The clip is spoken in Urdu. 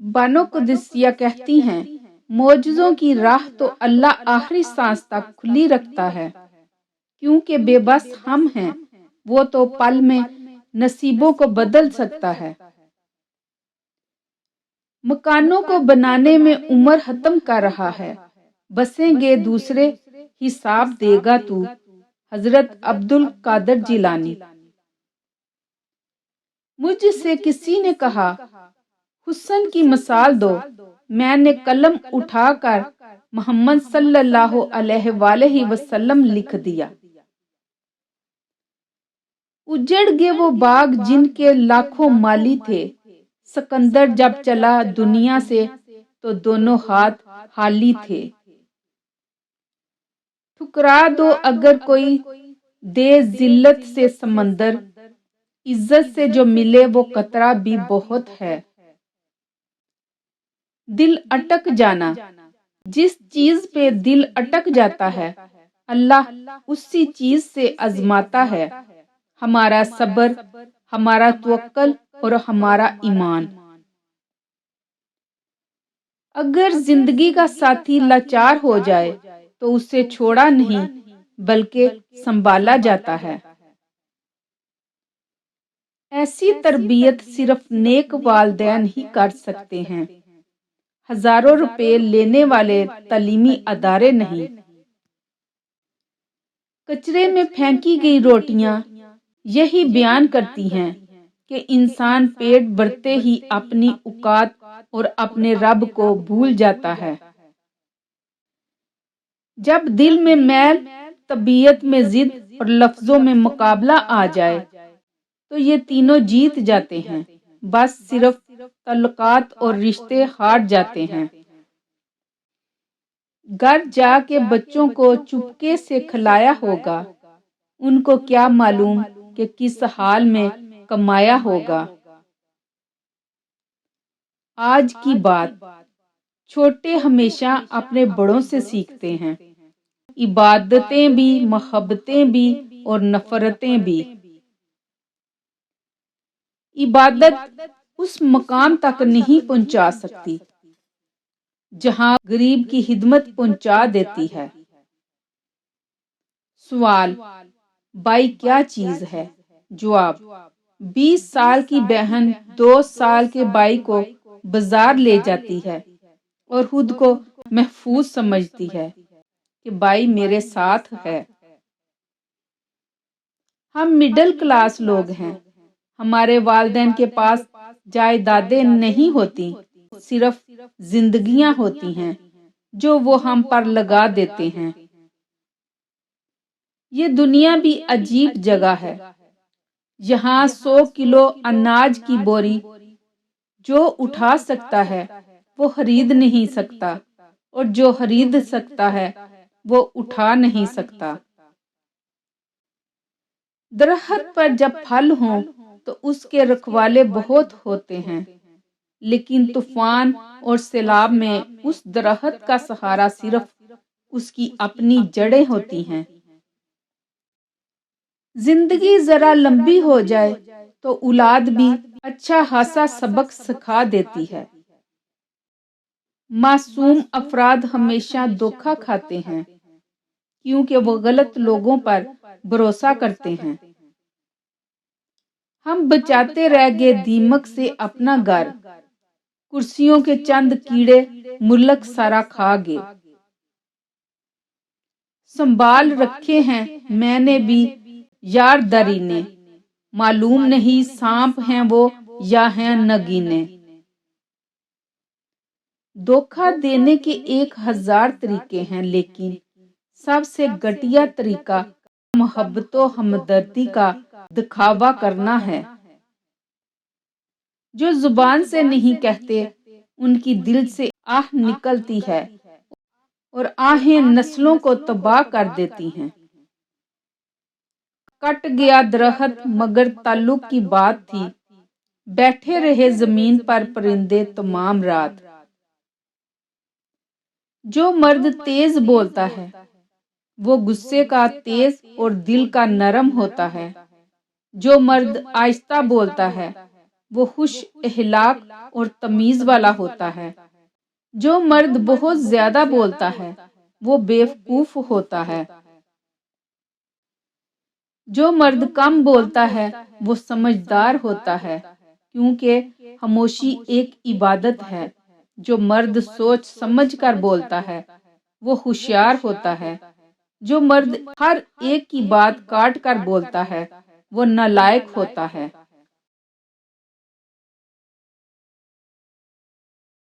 بانو قدسیہ کہتی ہیں معجزوں کی راہ تو اللہ آخری سانس تک کھلی رکھتا ہے، کیونکہ بے بس ہم ہیں، وہ تو پل میں نصیبوں کو بدل سکتا ہے۔ مکانوں کو بنانے میں عمر ختم کر رہا ہے، بسیں گے دوسرے، حساب دے گا تو۔ حضرت عبد القادر جیلانی۔ مجھ سے کسی نے کہا حسن کی مثال دو، میں نے قلم اٹھا کر محمد صلی اللہ علیہ وآلہ وسلم لکھ دیا۔ اجڑ گئے وہ باغ جن کے لاکھوں مالی تھے، سکندر جب چلا دنیا سے تو دونوں ہاتھ خالی تھے۔ ٹھکرا دو اگر کوئی دے ذلت سے سمندر، عزت سے جو ملے وہ قطرہ بھی بہت ہے۔ دل اٹک جانا، جس چیز پہ دل اٹک جاتا ہے اللہ اسی چیز سے آزماتا ہے، ہمارا صبر، ہمارا توکل اور ہمارا ایمان۔ اگر زندگی کا ساتھی لاچار ہو جائے تو اسے چھوڑا نہیں بلکہ سنبھالا جاتا ہے۔ ایسی تربیت صرف نیک والدین ہی کر سکتے ہیں، ہزاروں روپے لینے والے تعلیمی ادارے نہیں۔ کچرے میں پھینکی گئی روٹیاں یہی بیان کرتی ہیں کہ انسان پیٹ بھرتے ہی اپنی اوقات اور اپنے رب کو بھول جاتا ہے۔ جب دل میں میل، طبیعت میں ضد اور لفظوں میں مقابلہ آ جائے تو یہ تینوں جیت جاتے ہیں، بس صرف تعلقات اور رشتے ہار جاتے ہیں۔ گھر جا کے بچوں کو چپکے سے کھلایا ہوگا، ان کو کیا معلوم کہ کس حال میں کمایا ہوگا۔ آج کی بات، چھوٹے ہمیشہ اپنے بڑوں سے سیکھتے ہیں، عبادتیں بھی، محبتیں بھی اور نفرتیں بھی۔ عبادت اس مقام تک نہیں پہنچا سکتی جہاں غریب کی خدمت پہنچا دیتی ہے۔ سوال، بائی کیا چیز ہے؟ جواب، 20 سال کی بہن 2 سال کے بھائی کو بازار لے جاتی ہے اور خود کو محفوظ سمجھتی ہے کہ بھائی میرے ساتھ ہے۔ ہم مڈل کلاس لوگ ہیں، ہمارے والدین کے پاس جائیدادیں نہیں ہوتی، صرف زندگیاں ہوتی ہیں جو وہ ہم پر لگا دیتے ہیں۔ یہ دنیا بھی عجیب جگہ ہے، یہاں 100 کلو اناج کی بوری جو اٹھا سکتا ہے وہ خرید نہیں سکتا، اور جو خرید سکتا ہے وہ اٹھا نہیں سکتا۔ درخت پر جب پھل ہوں تو اس کے رکھوالے بہت ہوتے ہیں، لیکن طوفان اور سیلاب میں اس درخت کا سہارا صرف اس کی اپنی جڑیں ہوتی ہیں۔ زندگی ذرا لمبی ہو جائے تو اولاد بھی اچھا خاصا سبق سکھا دیتی ہے۔ معصوم افراد ہمیشہ دھوکا کھاتے ہیں کیونکہ وہ غلط لوگوں پر بھروسہ کرتے ہیں۔ ہم بچاتے رہ گئے دیمک سے اپنا گھر، کرسیوں کے چند کیڑے ملک سارا کھا گئے۔ سنبھال رکھے ہیں میں نے بھی یار درینے، معلوم نہیں سانپ ہیں وہ یا ہیں نگینے۔ دھوکا دینے کے 1000 طریقے ہیں، لیکن سب سے گھٹیا طریقہ محبت و ہمدردی کا دکھاوا کرنا ہے۔ جو زبان سے نہیں کہتے ان کی دل سے آہ نکلتی ہے، اور آہیں نسلوں کو تباہ کر دیتی ہیں۔ کٹ گیا درخت مگر تعلق کی بات تھی، بیٹھے رہے زمین پر پرندے تمام رات۔ جو مرد تیز بولتا ہے وہ غصے کا تیز اور دل کا نرم ہوتا ہے، جو مرد آہستہ بولتا ہے وہ خوش اخلاق اور تمیز والا ہوتا ہے۔ جو مرد بہت زیادہ بولتا ہے وہ بیوقوف ہوتا ہے۔ جو مرد کم بولتا ہے وہ سمجھدار ہوتا ہے، کیونکہ خاموشی ایک عبادت ہے۔ جو مرد سوچ سمجھ کر بولتا ہے وہ ہوشیار ہوتا ہے۔ جو مرد ہر ایک کی بات کاٹ کر بولتا ہے وہ نالائق ہوتا ہے۔